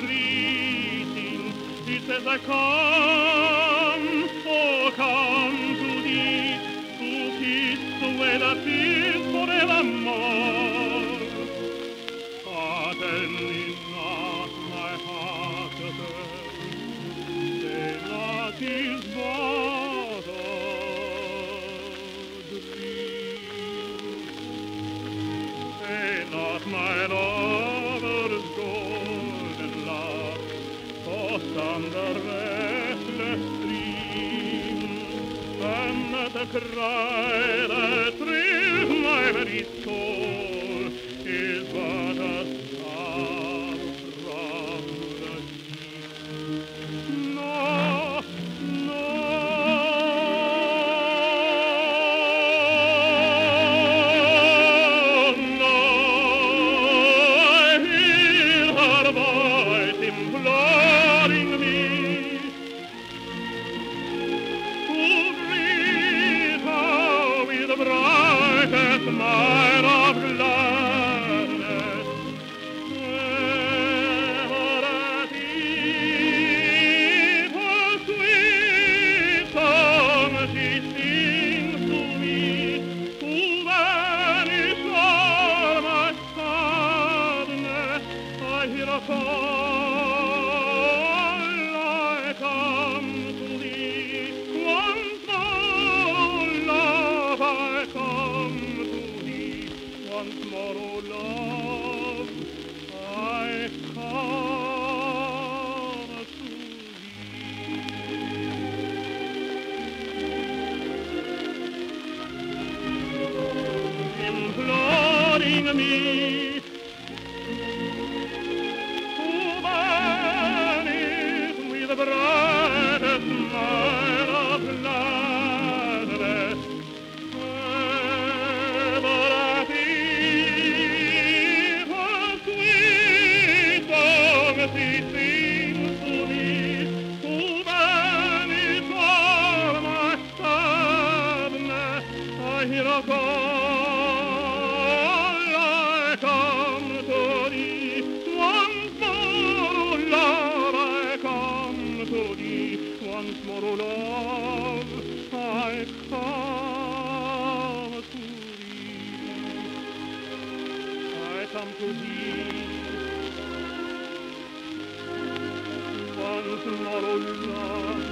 greeting. He says, I come, oh, come to thee, to kiss away the tears forevermore. Tell me not, my heart again, say not is but a dream. Say not my lover's golden love tossed on the restless stream, and the cry that thrills my very soul is but a sob from the deep. No, no, no, I hear her voice imploring me to greet her with the brightest smile of gladness. Ever at eve, her sweet song she sings to me, to banish all my sadness. I hear a call, I come to thee. Once more, love, I come to thee. Once more, oh love, I come to thee. Imploring me to vanish with the brightest smile of gladness. Ever at eve, her sweet song she sings to me, to banish all my sadness. I hear a call, I come to thee. Once more, oh love, I come to thee. Once more, oh love, I come to thee. I come to thee. Once more, oh love,